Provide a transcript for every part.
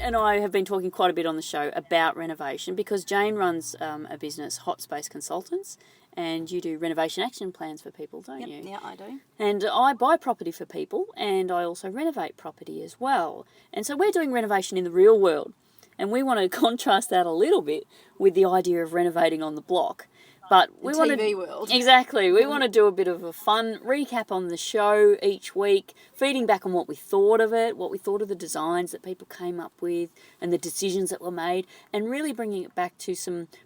and I have been talking quite a bit on the show about renovation because Jane runs a business, Hot Space Consultants, and you do renovation action plans for people, don't you? Yeah, I do. And I buy property for people, and I also renovate property as well. And so we're doing renovation in the real world, and we want to contrast that a little bit with the idea of renovating on the block. But we want TV world. Exactly. We want to do a bit of a fun recap on the show each week, feeding back on what we thought of it, what we thought of the designs that people came up with and the decisions that were made, and really bringing it back to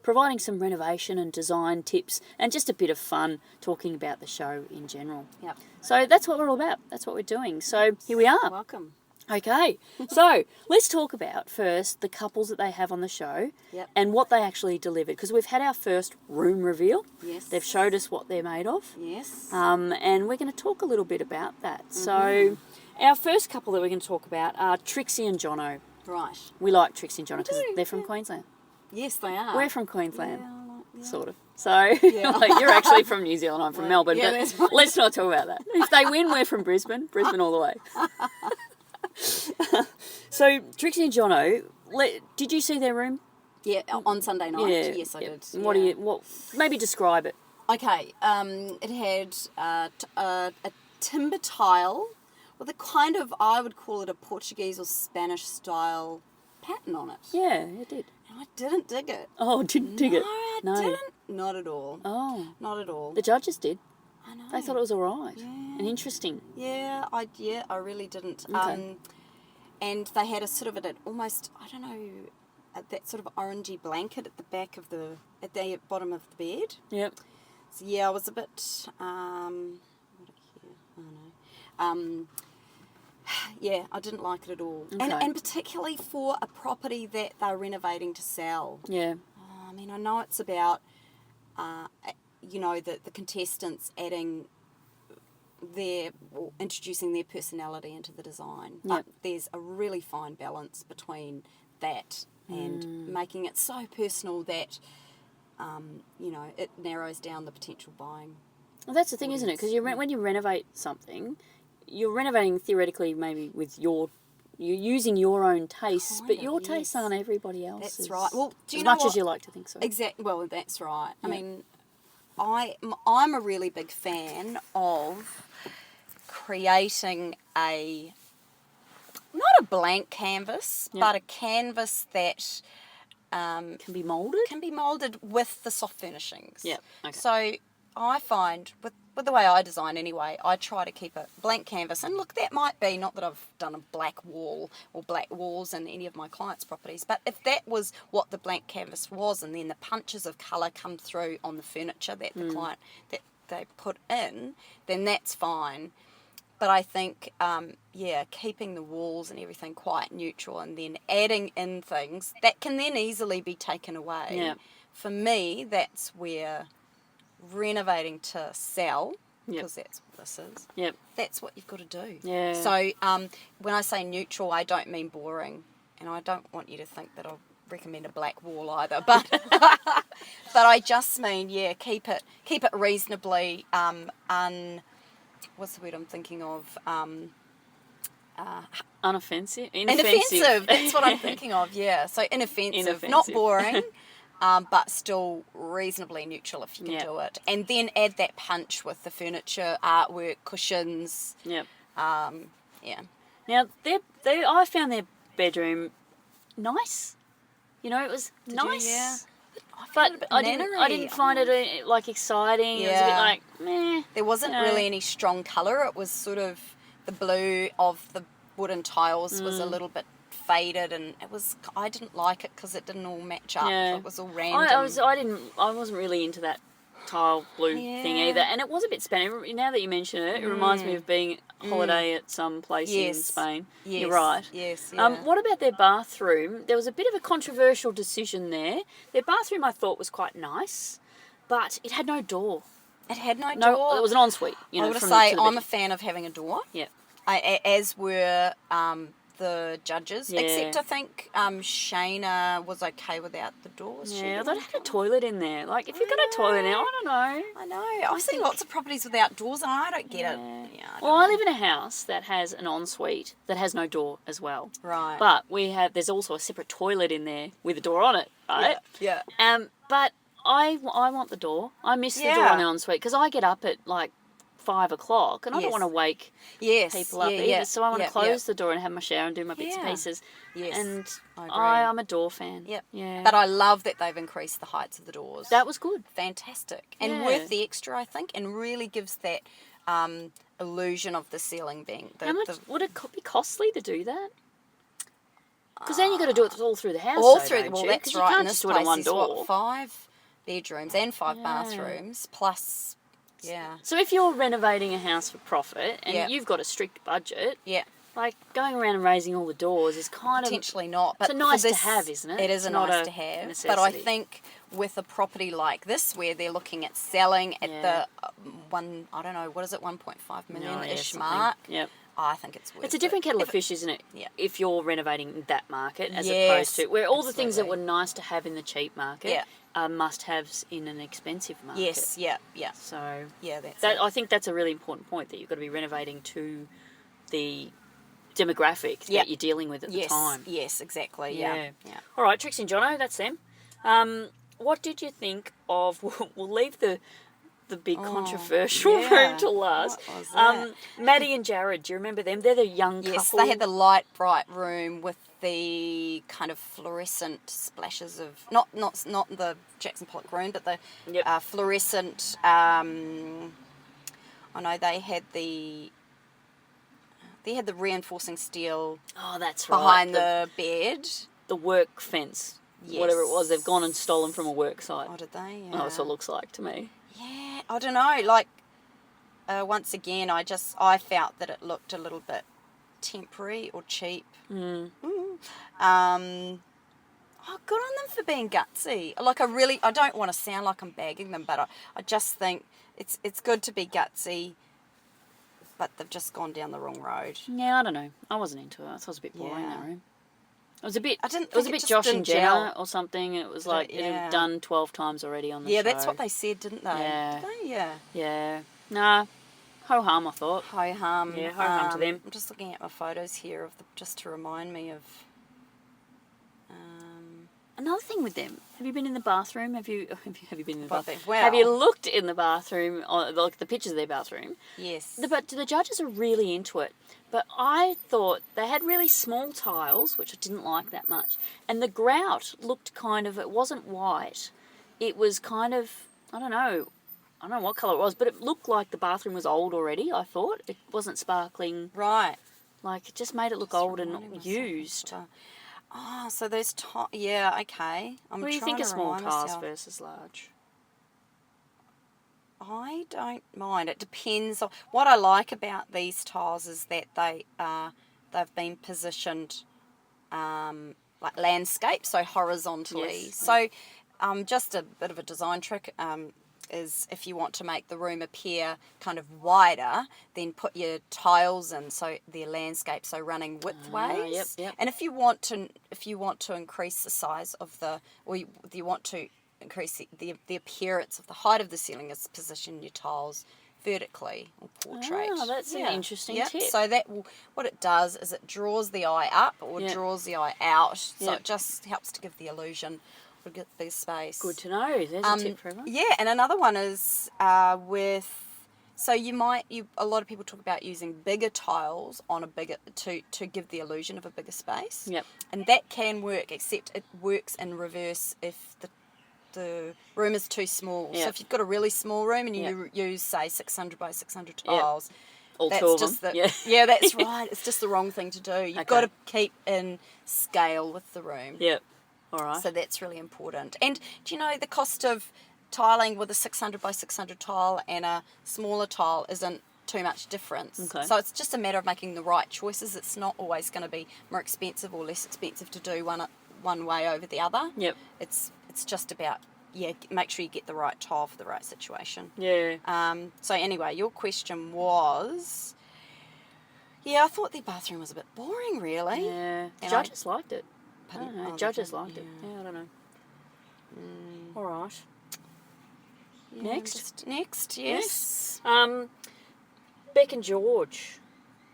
providing some renovation and design tips and just a bit of fun talking about the show in general. Yep. So that's what we're all about. That's what we're doing. So here we are. Welcome. Okay, so let's talk about first the couples that they have on the show and what they actually delivered. Because we've had our first room reveal. Yes. They've showed us what they're made of. Yes. And we're going to talk a little bit about that. So our first couple that we're going to talk about are Trixie and Jono. Right. We like Trixie and Jono because they're from Queensland. Yes, they are. We're from Queensland, Yeah. sort of. So like, you're actually from New Zealand, I'm from Melbourne. Yeah, but that's right. let's not talk about that. If they win, we're from Brisbane all the way. So Trixie and Jono, did you see their room? Yeah, on Sunday night. Yeah, Yes, I did. What do you? Maybe describe it. Okay. It had a timber tile with a kind of, I would call it a Portuguese or Spanish style pattern on it. Yeah, it did. And I didn't dig it. Oh, didn't dig it? No, I didn't. Not at all. Oh, Not at all. the judges did. I know. They thought it was all right and interesting. Yeah, I really didn't. Okay. And they had a sort of almost, I don't know, that sort of orangey blanket at the back of at the bottom of the bed. Yep. So yeah, I was a bit, yeah, I didn't like it at all. Okay. And particularly for a property that they're renovating to sell. Yeah. I mean, I know it's about, the contestants introducing their personality into the design. But there's a really fine balance between that and making it so personal that, it narrows down the potential buying. Well, that's the thing, isn't it? Because when you renovate something, you're renovating theoretically maybe with you're using your own tastes, but your tastes aren't everybody else's. That's right. Well, do you as know much as you like to think so. Exactly. Well, that's right. I mean, I'm a really big fan of creating not a blank canvas, but a canvas that Can be moulded? Can be moulded with the soft furnishings. Yeah. Okay. So I find with the way I design anyway, I try to keep a blank canvas. And look, that might be, not that I've done a black wall or black walls in any of my clients' properties, but if that was what the blank canvas was and then the punches of colour come through on the furniture that the client, that they put in, then that's fine. But I think, keeping the walls and everything quite neutral and then adding in things that can then easily be taken away. Yeah. For me, that's where renovating to sell, because that's what this is. Yep. That's what you've got to do. Yeah. So when I say neutral, I don't mean boring, and I don't want you to think that I'll recommend a black wall either. But but I just mean keep it reasonably what's the word I'm thinking of? Unoffensive? Inoffensive. That's what I'm thinking of. Yeah. So inoffensive. Not boring. But still reasonably neutral if you can do it. And then add that punch with the furniture, artwork, cushions. Yep. Yeah. Now, I found their bedroom nice. It was nice. Yeah. But I didn't find it exciting. Yeah. It was a bit like, meh. There wasn't really any strong colour. It was sort of the blue of the wooden tiles was a little bit faded, and I didn't like it because it didn't all match up. Yeah. It was all random. I wasn't really into that tile blue thing either, and it was a bit Spanish. Now that you mention it, it reminds me of being on holiday at some place in Spain. Yes. You're right. Yes. Yeah. What about their bathroom? There was a bit of a controversial decision there. Their bathroom I thought was quite nice, but it had no door. It had no door. No, it was an ensuite. I would say I'm a fan of having a door. Yeah. As were the judges. Yeah. Except I think Shayna was okay without the doors. Yeah, I thought it had a toilet in there. Like, if you've got a toilet in there, I don't know. I know. I've seen lots of properties without doors, and I don't get it. Yeah, I live in a house that has an ensuite that has no door as well. Right. But there's also a separate toilet in there with a door on it, right? Yeah. But I want the door. I miss the door Yeah. on the ensuite because I get up at like 5 o'clock and I don't want to wake people up either. So I want to close the door and have my shower and do my bits and pieces. Yes. And I agree. I'm a door fan. Yep. Yeah. But I love that they've increased the heights of the doors. That was good. Fantastic. And Yeah. worth the extra, I think, and really gives that illusion of the ceiling being... How much would it be costly to do that? Because then you've got to do it all through the house. all though, through... don't Well, you? that's 'Cause right. You And can't this just do it on place one is, door. what, 5 bedrooms and 5 bathrooms, plus... Yeah. So if you're renovating a house for profit and Yeah. you've got a strict budget, Yeah. like going around and raising all the doors is kind of... Potentially not. But It's a nice for to this, have, isn't it? It is It's a not nice a to have. necessity. But I think with a property like this, where they're looking at selling at the I don't know, what is it, 1.5 million-ish mark, Yep. I think it's worth it. It's a different kettle of fish, isn't it? Yeah. If you're renovating that market as Yes, opposed to where all the things that were absolutely. nice to have in the cheap market Yeah. are must-haves in an expensive market. Yes, yeah. So Yeah, that's that it. I think that's a really important point, that you've got to be renovating to the demographic that you're dealing with at the time. Yes, exactly. Yeah. All right, Trixie and Jono, that's them. What did you think of? We'll leave the big controversial room to last. What was that? Maddie and Jared, do you remember them? They're the young couple. Yes, they had the light bright room with the kind of fluorescent splashes of not the Jackson Pollock room, but the fluorescent. I know they had the reinforcing steel. Oh, that's behind right. the bed. The work fence, whatever it was, they've gone and stolen from a work site. Oh, did they? Oh, that's what it looks like to me. Yeah, I don't know. Like, once again, I felt that it looked a little bit temporary or cheap. Oh, good on them for being gutsy. Like, I don't want to sound like I'm bagging them, but I just think it's good to be gutsy, but they've just gone down the wrong road. Yeah, I don't know. I wasn't into it. I thought it was a bit boring, that room. It was a bit. It was a bit just Josh and didn't Jenna gel. or something. It was like it had done 12 times already on the show. Yeah, that's what they said, didn't they? Yeah. Did they? Yeah. Yeah. Nah. Ho hum, I thought. Ho hum. Yeah, ho hum to them. I'm just looking at my photos here just to remind me of. Another thing with them. Have you been in the bathroom? Have you been in the bathroom? Wow. Have you looked in the bathroom, or like the pictures of their bathroom? Yes. But the judges are really into it. But I thought they had really small tiles, which I didn't like that much. And the grout looked kind of, it wasn't white. It was kind of, I don't know what colour it was, but it looked like the bathroom was old already, I thought. It wasn't sparkling. Right. Like, it just made it look old and not used. Oh, so those tiles. Yeah, okay. What do you think of small tiles versus large? I don't mind. It depends on what I like about these tiles is that they've been positioned like landscape, so horizontally. Yes. So just a bit of a design trick is if you want to make the room appear kind of wider, then put your tiles in so they're landscape, so running widthways. Yep. And if you want to increase the size of you want to increase the appearance of the height of the ceiling, is position your tiles vertically or portrait. Oh, that's an interesting tip. So what it does is it draws the eye up or draws the eye out. So it just helps to give the illusion of a big space. Good to know. There's a tip for everyone. Yeah, and another one is a lot of people talk about using bigger tiles on to give the illusion of a bigger space. Yep. And that can work, except it works in reverse if the room is too small. Yep. So if you've got a really small room and you use, say, 600 by 600 tiles, all that's two of just them. yeah, that's right. It's just the wrong thing to do. You've Okay. got to keep in scale with the room. Yep. All right. So that's really important. And do you know the cost of tiling with a 600 by 600 tile and a smaller tile isn't too much difference. Okay. So it's just a matter of making the right choices. It's not always going to be more expensive or less expensive to do one way over the other. Yep. It's just about make sure you get the right tile for the right situation. Yeah. So anyway, your question was, Yeah, I thought their bathroom was a bit boring, really. Yeah. And Judges liked it. I Pardon? don't know. Oh, they Judges did? liked it. Yeah, I don't know. All right. Yeah, Next? Next, yes. Beck and George.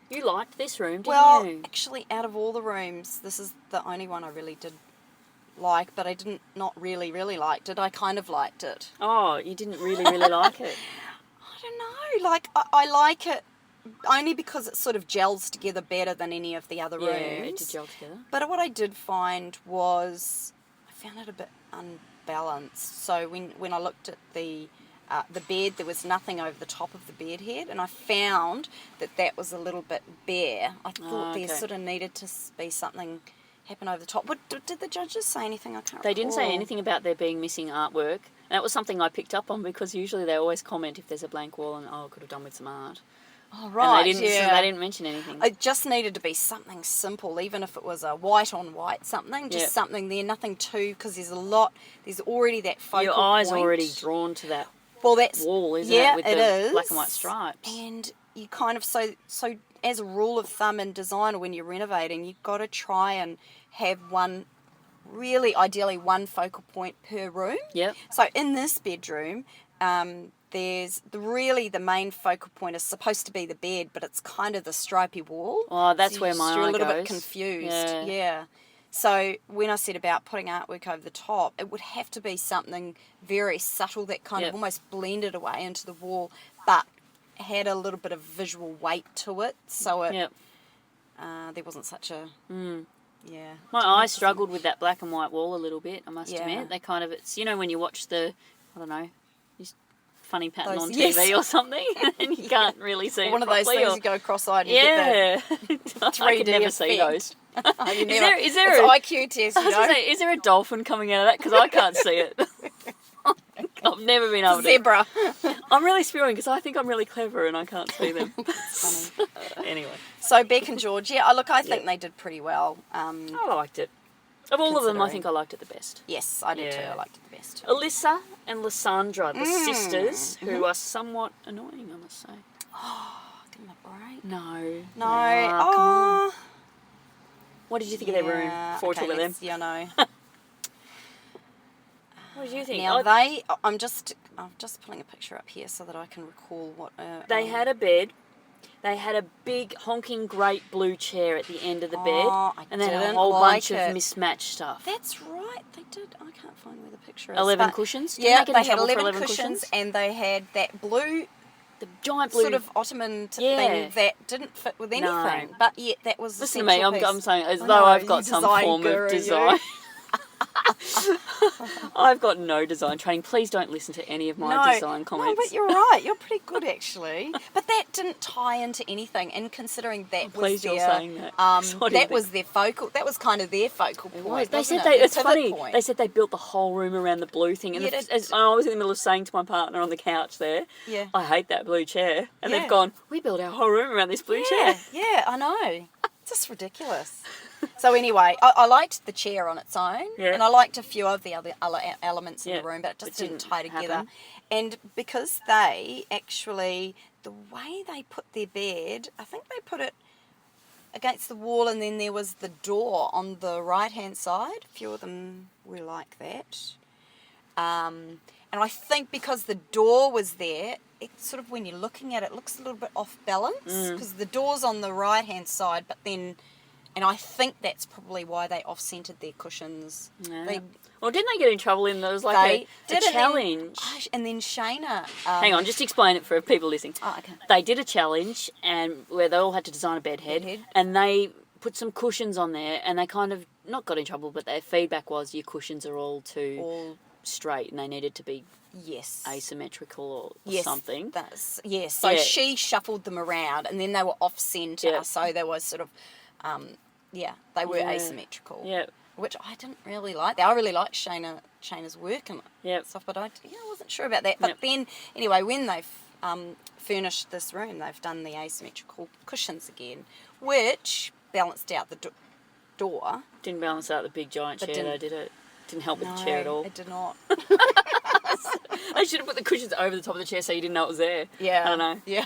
You liked this room, didn't Well, you? actually, out of all the rooms, this is the only one I really did like, but I didn't not really, really liked it. I kind of liked it. Oh, you didn't really, really like it. I don't know. Like, I like it only because it sort of gels together better than any of the other rooms. Yeah, it did gel together. But what I did find was I found it a bit unbalanced. So when I looked at the bed, there was nothing over the top of the bed head, and I found that was a little bit bare. I thought there sort of needed to be something happen over the top. What did the judges say anything? I can't. They didn't say recall. anything about there being missing artwork. And that was something I picked up on because usually they always comment if there's a blank wall and, oh, could have done with some art. Oh, right, And they didn't mention anything. It just needed to be something simple, even if it was a white on white something, just something there, nothing too, because there's already that focal Your eye's point. already drawn to that Well, that's wall, isn't it? With it the is. black and white stripes. And you kind of, so as a rule of thumb in design, or when you're renovating, you've got to try and have ideally one focal point per room. Yep. So in this bedroom, there's the main focal point is supposed to be the bed, but it's kind of the stripy wall. Oh, that's where my eye goes. You're a little bit confused. Yeah. So when I said about putting artwork over the top, it would have to be something very subtle that kind of almost blended away into the wall, but had a little bit of visual weight to it. So it there wasn't such a yeah. My eyes struggled with that black and white wall a little bit, I must Yeah. admit. They kind of, it's, you know, when you watch the, I don't know, this funny pattern Those- on yes. TV or something, and you can't really see it One of those properly, things you go cross-eyed and you get I could 3D never see effect. those. the... you Is never, there it's a, IQ test, I you was know. gonna say, is there a dolphin coming out of that? Because I can't see it. I've never been able to. Zebra. I'm really spewing because I think I'm really clever and I can't see them. Funny. Anyway. So Beck and George, I think they did pretty well. I liked it. Of all of them, I Considering. think I liked it the best. Yes, I did too. Yeah. I liked it the best. Alyssa and Lysandra, the sisters, who are somewhat annoying, I must say. Give them a break. No. No. Ah, come on. What did you think of their room before we talk about them? Yeah, no. What did you think? Now I'm just pulling a picture up here so that I can recall what. They had a bed. They had a big honking great blue chair at the end of the bed, and then a didn't whole like bunch it. of mismatched stuff. That's right. They did. I can't find where the picture is. 11 but- cushions. Didn't Yeah, get in they had trouble for 11 cushions, and they had that blue the giant blue sort of ottoman thing that didn't fit with anything. No. But yet that was. Listen to me, I'm piece. saying as I though know, I've you got some design form guru, of you. design. I've got no design training. Please don't listen to any of my design comments. No, but you're right. You're pretty good actually. But that didn't tie into anything. And considering that was Please, their, you're saying that. What do you that was their focal. That was kind of their focal point. They wasn't said it? they. Their It's pivot funny. point. They said they built the whole room around the blue thing, and Yeah, as I was in the middle of saying to my partner on the couch there, Yeah. I hate that blue chair, and Yeah. they've gone, we built our whole room around this blue chair. Yeah, I know. It's just ridiculous. So anyway, I liked the chair on its own, and I liked a few of the other elements in the room, but it just didn't tie together. happen. And because they actually, the way they put their bed, I think they put it against the wall, and then there was the door on the right-hand side. A few of them were like that. And I think because the door was there, it sort of, when you're looking at it, looks a little bit off balance, because the door's on the right-hand side, but then... And I think that's probably why they off-centered their cushions. Yeah. Well, didn't they get in trouble in there was like a challenge? And then Shayna... Hang on, just explain it for people listening. Oh, okay. They did a challenge and where they all had to design a bed head. And they put some cushions on there, and they kind of not got in trouble, but their feedback was your cushions are all too straight, and they needed to be asymmetrical or something. So she shuffled them around, and then they were off-centre, so they were sort of... they were asymmetrical. Yeah. Which I didn't really like. I really liked Shayna's work and stuff, but I wasn't sure about that. But then, anyway, when they've furnished this room, they've done the asymmetrical cushions again, which balanced out the door. Didn't balance out the big giant chair, though, did it? Didn't help with the chair at all. It did not. They should have put the cushions over the top of the chair so you didn't know it was there. Yeah. I don't know. Yeah.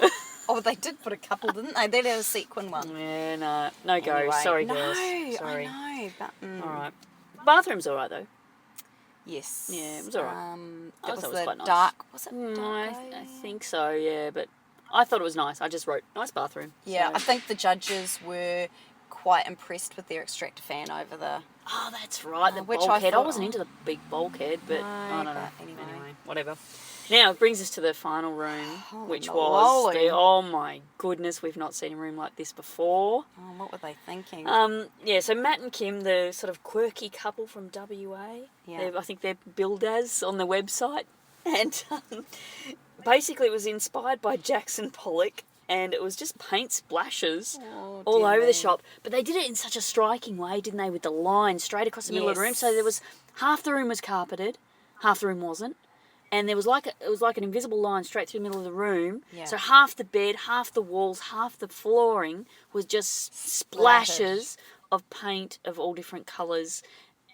Oh, they did put a couple, didn't they? They had a sequin one. Yeah, no go. Anyway, Sorry, no, girls. Sorry. I know, but All right. Bathroom's all right though. yes. Yeah, it was all right. That I was thought it was the quite nice. dark. Was it dark? I think so. Yeah, but I thought it was nice. I just wrote nice bathroom. Yeah, So. I think the judges were quite impressed with their extractor fan over the. Oh, that's right. The which I bulkhead. I thought- wasn't into the big bulkhead, but No, I don't know. but anyway. Whatever. Now it brings us to the final room, which was moly. oh my goodness, we've not seen a room like this before. Oh, what were they thinking? Yeah, so Matt and Kim, the sort of quirky couple from WA. Yeah. I think they're billed as on the website, and basically it was inspired by Jackson Pollock. And it was just paint splashes all over the shop. But they did it in such a striking way, didn't they, with the line straight across the middle of the room. So there was half the room was carpeted, half the room wasn't. And there was it was like an invisible line straight through the middle of the room. Yeah. So half the bed, half the walls, half the flooring was just splashes of paint of all different colours.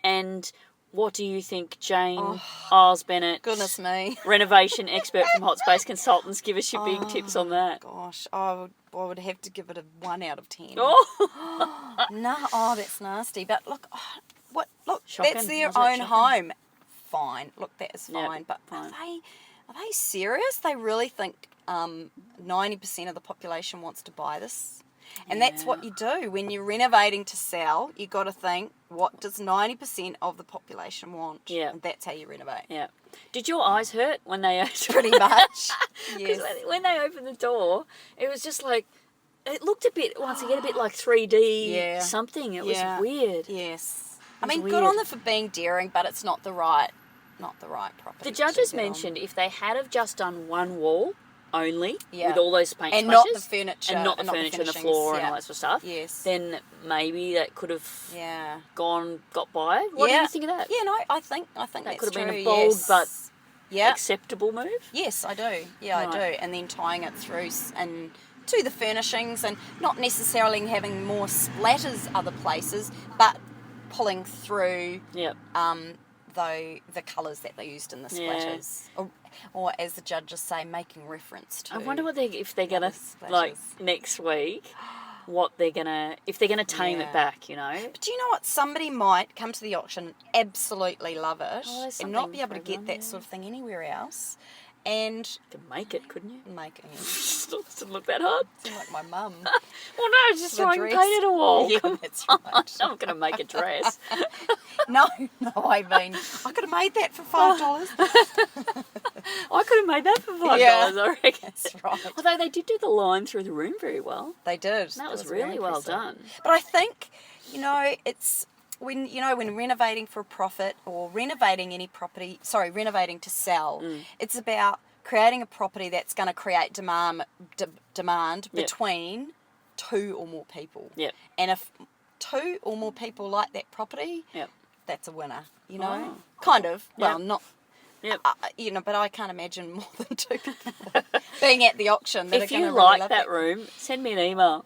And what do you think, Jane Eyles-Bennett, Goodness me. renovation expert from Hot Space Consultants, give us your big tips on that? Gosh, I would have to give it a 1 out of 10. Oh, No, that's nasty. But look, look, Shocking. that's their Was it own shocking? home. Fine. Look, that is Yeah, fine. But fine. are they serious? They really think 90% of the population wants to buy this? And that's what you do when you're renovating to sell. You got to think, what does 90% of the population want? Yeah. And that's how you renovate. yeah. Did your eyes hurt when they Pretty much. Because Yes. when they opened the door, it was just like, it looked a bit, once again, a bit like 3D Yeah. something. It Yeah. was weird. Yes. I was mean, good weird. on them for being daring, but it's not the right property. The to judges do that on. mentioned if they had have just done one wall only Yeah. with all those paint And not splashes, the furniture, and not the and not the furniture and the finishings, floor and yeah. all that sort of stuff, Yes. then maybe that could have Yeah. got by. What do you think of that? Yeah, no, I think that's That could have been true, a bold yes. but yeah. acceptable move. Yes, I do. Yeah, I Right. do. And then tying it through and to the furnishings, and not necessarily having more splatters other places, but pulling through Yep. the colours that they used in the Yeah. splatters, or as the judges say, making reference to. I wonder if they're gonna other splashes. like next week. If they're gonna tame Yeah. it back, you know. But do you know what? Somebody might come to the auction and absolutely love it, Oh, there's and not something be able to for get everyone, that yeah. sort of thing anywhere else, and You could make it, couldn't you? make it Doesn't look that hard. seem like my mum. Well, no, just The try and dress. paint it a wall. Yeah, Come that's on. right. I'm not going to make a dress. No, I mean, I could have made that for $5. I could have made that for $5, Yeah. I reckon. That's right. Although they did do the line through the room very well. They did. That was very really well impressive. done. But I think, it's when renovating for a profit or renovating any property, renovating to sell, it's about creating a property that's going to create demand Yep. between two or more people. Yep. And if two or more people like that property, Yep. that's a winner, you know? Oh. Kind of. Yep. Well, not, Yep. but I can't imagine more than two people being at the auction that If are going you to really like love that room, send me an email.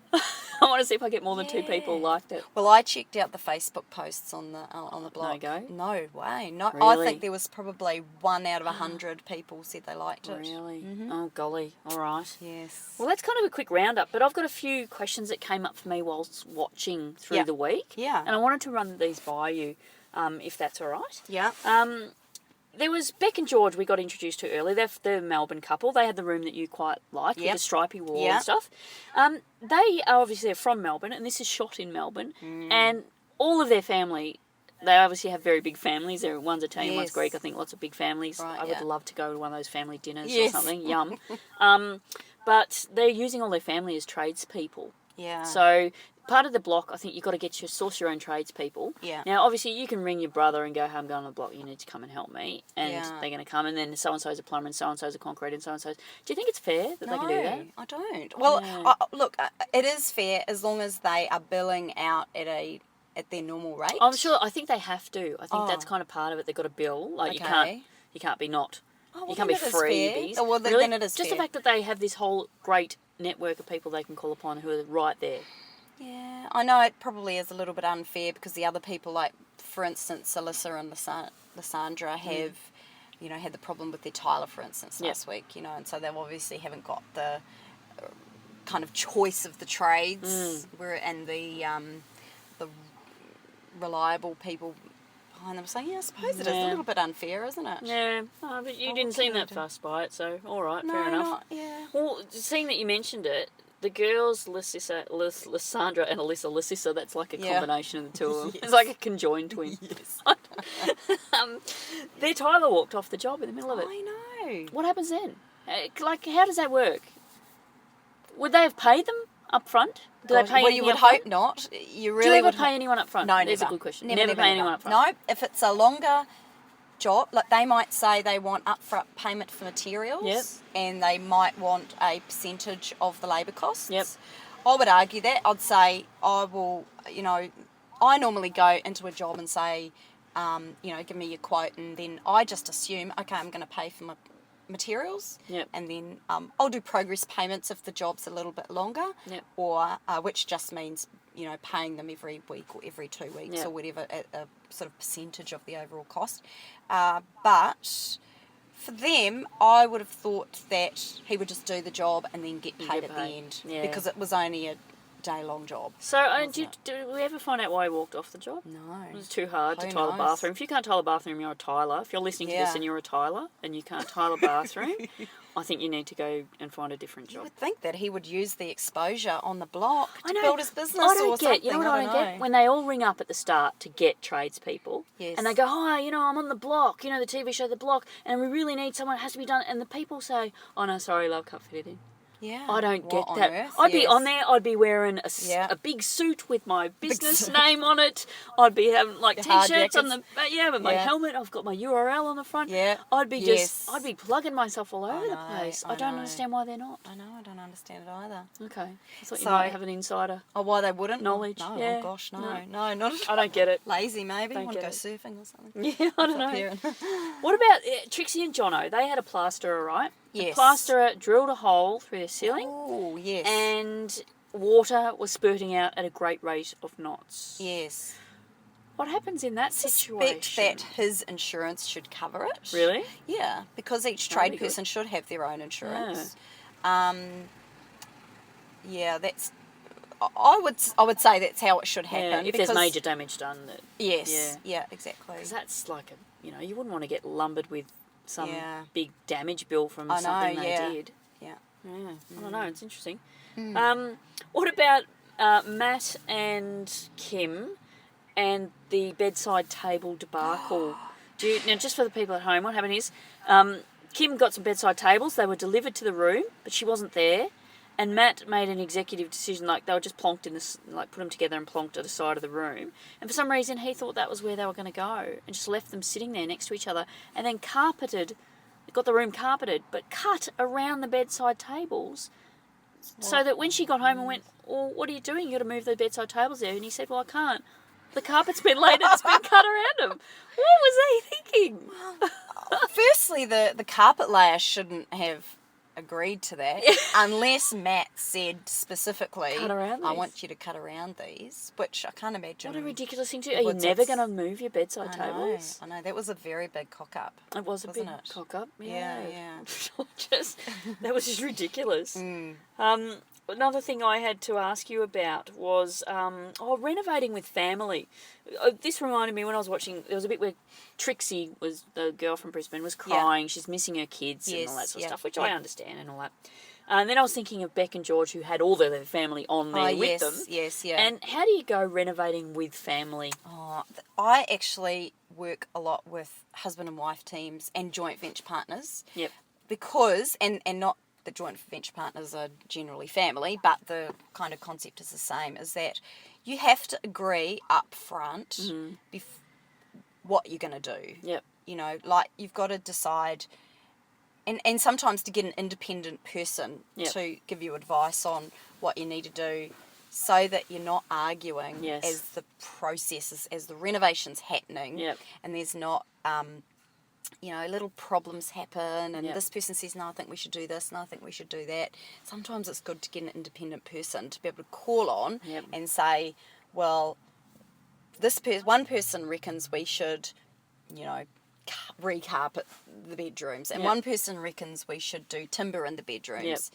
I want to see if I get more than two people liked it. Well, I checked out the Facebook posts on the blog. go? No way. No, I Really? think there was probably 1 out of 100 people said they liked it. Really? Oh, golly. All right. Yes. Well, that's kind of a quick roundup, but I've got a few questions that came up for me whilst watching through Yeah. the week. Yeah. And I wanted to run these by you, if that's all right. Yeah. There was Beck and George we got introduced to earlier. They're the Melbourne couple. They had the room that you quite like with Yep. the stripy wall Yep. and stuff. They are obviously from Melbourne, and this is shot in Melbourne. And all of their family, they obviously have very big families. One's Italian, one's Yes. Greek. I think lots of big families. Right, I would yeah. love to go to one of those family dinners Yes. or something. Yum. But they're using all their family as tradespeople. Yeah. So part of the block, I think you've got to source your own tradespeople. Yeah. Now, obviously, you can ring your brother and go, hey, I'm going on the block, you need to come and help me. And Yeah. they're going to come, and then so-and-so's a plumber, and so-and-so's a concrete, and so-and-so's... Do you think it's fair that they can do that? I don't. Well, Yeah. look, it is fair as long as they are billing out at their normal rate. I'm sure, I think they have to. I think that's Oh. kind of part of it. They've got to bill. Like, Okay. you can't be not... Oh, well, you can't be then it is fair. freebies. Oh, well, then Really? it is Just fair. the fact that they have this whole great network of people they can call upon who are right there. Yeah, I know it probably is a little bit unfair because the other people, like, for instance, Alyssa and Lysandra have, had the problem with their tiler, for instance, Yep. last week, and so they obviously haven't got the kind of choice of the trades, and the reliable people behind them saying, yeah, I suppose it is a little bit unfair, isn't it? Yeah, but you didn't seem that fussed by it, so all right, fair enough. Well, seeing that you mentioned it, the girls, Lysandra and Alyssa, that's like a combination of the two of them. Yes. It's like a conjoined twin. Yes. Their Tyler walked off the job in the middle of it. I know. What happens then? Like, how does that work? Would they have paid them up front? Do they pay well, you would hope not. You really Do you ever would pay anyone up front? No, That's never. a good question. Never pay anyone up front? No, if it's a longer job, like they might say they want upfront payment for materials, and they might want a percentage of the labour costs. Yep. I would argue that. I'd say I will, I normally go into a job and say, give me your quote, and then I just assume, okay, I'm going to pay for my materials, and then I'll do progress payments if the job's a little bit longer, or which just means paying them every week or every 2 weeks or whatever, a sort of percentage of the overall cost. But for them, I would have thought that he would just do the job and then get paid at the end, because it was only a day-long job. So, did we ever find out why he walked off the job? No. It was too hard to Who tile a knows? bathroom. If you can't tile a bathroom, you're a tiler. If you're listening to this and you're a tiler and you can't tile a bathroom, I think you need to go and find a different You job. would think that he would use the exposure on the block to know. build his business I don't or get, something. you know what I don't get? When they all ring up at the start to get tradespeople, and they go, hi, I'm on the block, the TV show The Block, and we really need someone, it has to be done, and the people say, oh no, sorry, love, can't fit it in. Yeah. I don't get on that. earth? I'd be on there. I'd be wearing a big suit with my business name on it. I'd be having t-shirts on the with my helmet. I've got my URL on the front. Yeah. I'd be I'd be plugging myself all over the place. I don't understand why they're not. I know. I don't understand it either. Okay. I thought you might have an insider. Oh, why they wouldn't? Knowledge. No. Yeah. Oh gosh, no, not. I don't get it. Lazy maybe. Don't Want to go get surfing or something? Yeah, I don't know. What about Trixie and Jono? They had a plasterer, right? Yes. The plasterer drilled a hole through their ceiling. Oh, yes. And water was spurting out at a great rate of knots. Yes. What happens in that situation? Suspect that his insurance should cover it. Really? Yeah, because each trade person should have their own insurance. Yeah, that's. I would say that's how it should happen. Yeah, if there's major damage done. Yes. Yeah, exactly. Because that's like you wouldn't want to get lumbered with some big damage bill from something they did. Yeah. I don't know. It's interesting. What about Matt and Kim and the bedside table debacle? Now, just for the people at home, what happened is Kim got some bedside tables. They were delivered to the room, but she wasn't there. And Matt made an executive decision, they were just plonked in this, put them together and plonked at the side of the room. And for some reason, he thought that was where they were going to go, and just left them sitting there next to each other, and then got the room carpeted, but cut around the bedside tables, so that when she got home and went, well, what are you doing? You got to move the bedside tables there. And he said, well, I can't. The carpet's been laid, it's been cut around them. What was he thinking? Firstly, the carpet layer shouldn't have agreed to that unless Matt said specifically, cut around these. I want you to cut around these, which I can't imagine. What a ridiculous thing to do. Are you never going to move your bedside tables? I know, that was a very big cock up. It was a big it? cock up. Yeah. That was just ridiculous. Another thing I had to ask you about was renovating with family. This reminded me when I was watching, there was a bit where Trixie, was the girl from Brisbane, was crying. She's missing her kids and all that sort of stuff, which I understand and all that. And then I was thinking of Beck and George, who had all their family on there with them. Yes. And how do you go renovating with family? I actually work a lot with husband and wife teams and joint venture partners. Yep. Because, and not the joint venture partners are generally family, but the kind of concept is the same, is that you have to agree up front what you're going to do. Yep. You've got to decide, and sometimes to get an independent person to give you advice on what you need to do, so that you're not arguing as the process, as the renovation's happening, and there's not little problems happen, and this person says, no, I think we should do this, no, I think we should do that. Sometimes it's good to get an independent person to be able to call on and say, well, one person reckons we should, recarpet the bedrooms, and one person reckons we should do timber in the bedrooms.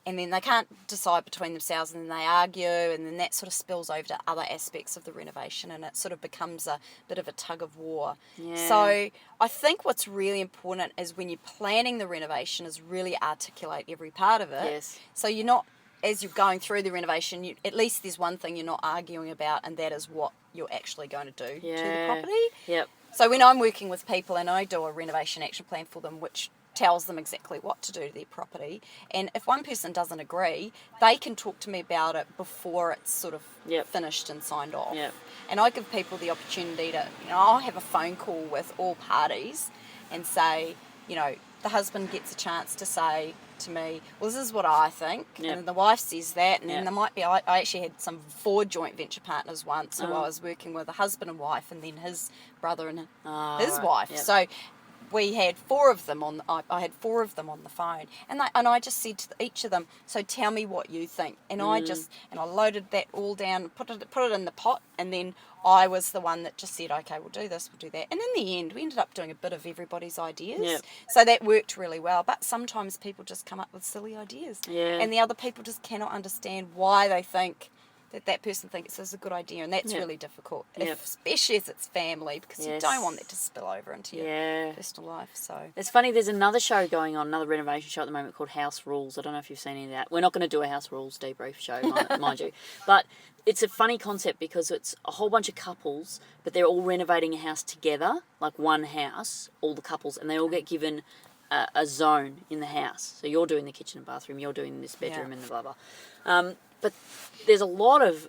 and then they can't decide between themselves, and then they argue, and then that sort of spills over to other aspects of the renovation, and it sort of becomes a bit of a tug of war. Yeah. So I think what's really important is when you're planning the renovation is really articulate every part of it. Yes. So you're not, as you're going through the renovation, at least there's one thing you're not arguing about, and that is what you're actually going to do to the property. Yep. So when I'm working with people and I do a renovation action plan for them, which tells them exactly what to do to their property, and if one person doesn't agree, they can talk to me about it before it's sort of finished and signed off. Yep. And I give people the opportunity to, I'll have a phone call with all parties and say, the husband gets a chance to say to me, well, this is what I think, and the wife says that, and then there might be, I actually had some 4 joint venture partners once who I was working with, a husband and wife, and then his brother and his wife. Yep. So we had 4 of them I had 4 of them on the phone, and I just said to each of them, so tell me what you think, and I loaded that all down, put it in the pot, and then I was the one that just said, okay, we'll do this, we'll do that, and in the end we ended up doing a bit of everybody's ideas, so that worked really well. But sometimes people just come up with silly ideas, and the other people just cannot understand why they think that person thinks this is a good idea, and that's really difficult, especially as it's family, because you don't want that to spill over into your personal life. So it's funny, there's another show going on, another renovation show at the moment called House Rules. I don't know if you've seen any of that. We're not going to do a House Rules debrief show, mind you, but it's a funny concept because it's a whole bunch of couples, but they're all renovating a house together, like one house, all the couples, and they all get given a zone in the house. So you're doing the kitchen and bathroom, you're doing this bedroom and the blah blah. But there's a lot of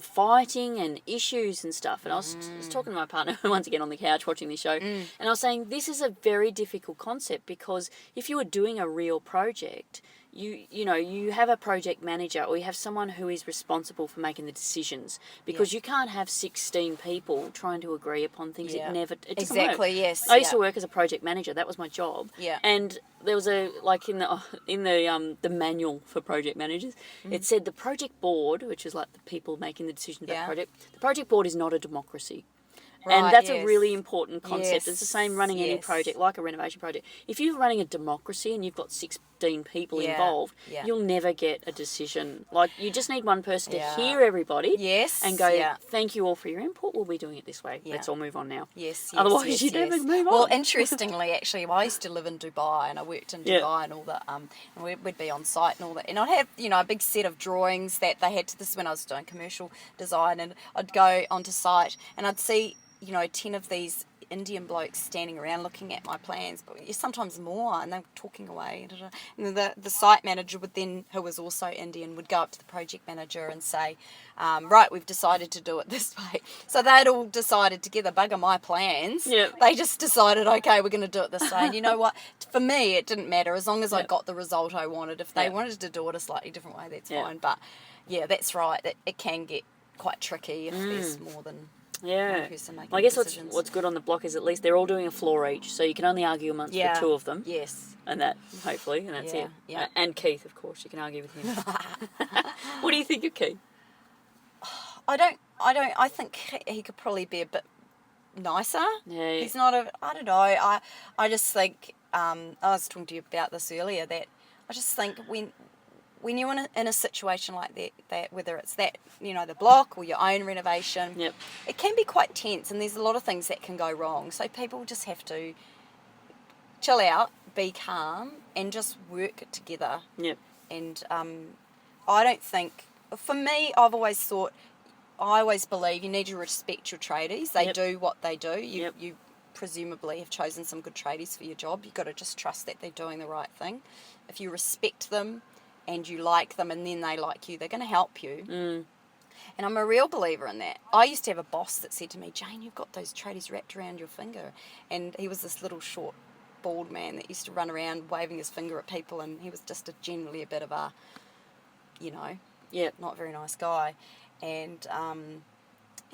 fighting and issues and stuff. And I was talking to my partner once again on the couch watching this show, and I was saying this is a very difficult concept, because if you were doing a real project, you have a project manager, or you have someone who is responsible for making the decisions, because you can't have 16 people trying to agree upon things. It doesn't work. Yes. I used to work as a project manager. That was my job. Yeah. And there was in the manual for project managers, it said the project board, which is like the people making the decision about the project, the project board is not a democracy. Right, and that's a really important concept. Yes. It's the same running any project, like a renovation project. If you're running a democracy and you've got 16 people involved, you'll never get a decision. Like, you just need one person to hear everybody and go, thank you all for your input, we'll be doing it this way. Let's all move on now. Otherwise, you never move on. Well, interestingly, actually, I used to live in Dubai, and I worked in Dubai and all that, and we'd be on site and all that. And I'd have, a big set of drawings that they had this is when I was doing commercial design, and I'd go onto site and I'd see 10 of these Indian blokes standing around looking at my plans, but sometimes more, and they were talking away. And the site manager would then, who was also Indian, would go up to the project manager and say, right, we've decided to do it this way. So they'd all decided together, bugger my plans. They just decided, okay, we're going to do it this way. And you know what? For me, it didn't matter as long as I got the result I wanted. If they wanted to do it a slightly different way, that's fine. But that's right. It can get quite tricky if there's more than... Well, I guess what's good on the block is at least they're all doing a floor each, so you can only argue amongst the 2 of them. Yes. And that, hopefully, and that's it. Yeah. And Keith, of course, you can argue with him. What do you think of Keith? I think he could probably be a bit nicer. Yeah. He's not I don't know, I just think, I was talking to you about this earlier, that I just think when you're in a situation like that, whether it's that, the block or your own renovation, it can be quite tense, and there's a lot of things that can go wrong. So people just have to chill out, be calm, and just work it together. And I don't think, for me, I always believe you need to respect your tradies. They do what they do. You presumably have chosen some good tradies for your job. You've got to just trust that they're doing the right thing. If you respect them, and you like them, and then they like you, they're going to help you. And I'm a real believer in that. I used to have a boss that said to me, Jane, you've got those tradies wrapped around your finger. And he was this little short, bald man that used to run around waving his finger at people, and he was just generally a bit of a, not very nice guy. And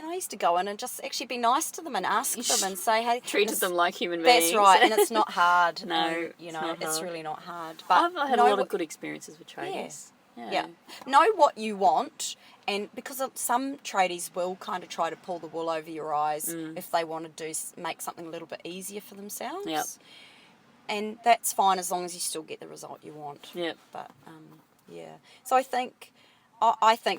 I used to go in and just actually be nice to them and ask them and say, hey... Treated them like human beings. That's right, and it's not hard. No, it's really not hard. But I've had a lot of good experiences with tradies. Yeah. Know what you want, and because some tradies will kind of try to pull the wool over your eyes if they want to make something a little bit easier for themselves. And that's fine as long as you still get the result you want. But, Yeah. So I think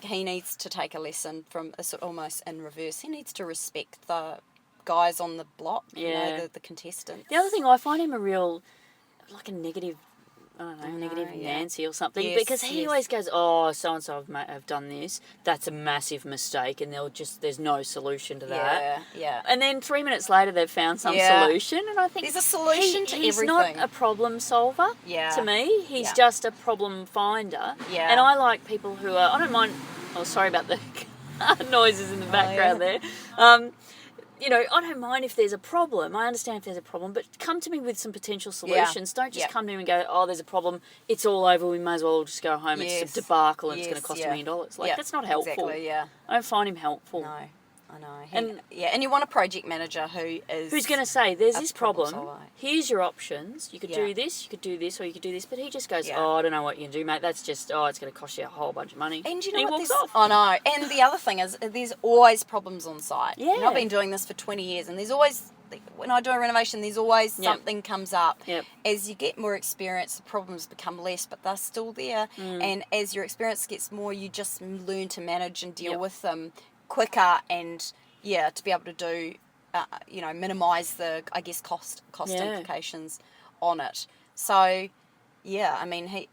he needs to take a lesson from almost in reverse. He needs to respect the guys on the block, the contestants. The other thing, I find him like a negative, I don't know, negative Nancy or something, Yes, because he always goes, oh, so-and-so have done this, that's a massive mistake, and there's no solution to that. Yeah. And then 3 minutes later they've found some solution, and I think there's a solution to he's everything. not a problem solver to me. He's just a problem finder. Yeah. And I like people who are, I don't mind, oh, sorry about the noises in the background there. I don't mind if there's a problem. I understand if there's a problem, but come to me with some potential solutions. Don't just come to me and go, oh, there's a problem, it's all over, we may as well just go home, it's a debacle and it's going to cost $1 million. Like, that's not helpful. Exactly, yeah. I don't find him helpful. No, I know. And you want a project manager who's going to say, there's this problem, solver. here's your options, you could do this, or you could do this, but he just goes, oh, I don't know what you can do, mate, that's just, it's going to cost you a whole bunch of money. And you know he what? walks off. I know. And the other thing is, there's always problems on site. Yeah. And I've been doing this for 20 years, and there's always, when I do a renovation, there's always something comes up. Yep. As you get more experience, the problems become less, but they're still there. And as your experience gets more, you just learn to manage and deal with them quicker, and to be able to do, minimise the, I guess, cost implications on it. So, I mean,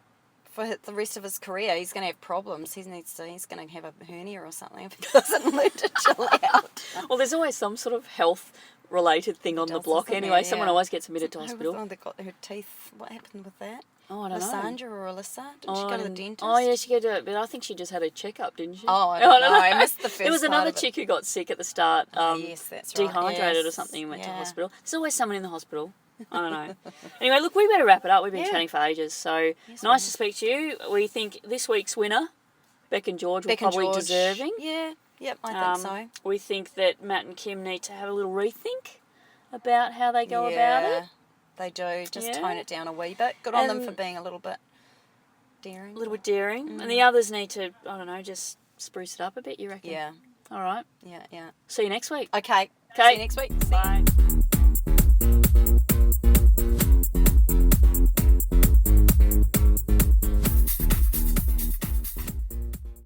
for the rest of his career, he's going to have problems. He's going to have a hernia or something if he doesn't learn to chill out. Well, there's always some sort of health-related thing on the block anyway. Someone always gets admitted to hospital. The one that got her teeth, what happened with that? Oh, I don't know. Lysandra or Alyssa? Didn't she go to the dentist? Oh, yeah, she but I think she just had a checkup, didn't she? Oh, I don't know. I missed the first There was another part of chick who got sick at the start. yes, that's right. Dehydrated or something and went to hospital. There's always someone in the hospital. I don't know. Anyway, look, we better wrap it up. We've been chatting for ages. So, nice to speak to you. We think this week's winner, Beck and George, were probably deserving. Yeah, yep, I think so. We think that Matt and Kim need to have a little rethink about how they go about it. They do. Just tone it down a wee bit. Good on them for being a little bit daring. A little bit daring. And the others need to, I don't know, just spruce it up a bit, you reckon? Yeah. All right. Yeah. See you next week. Okay. See you next week. Bye.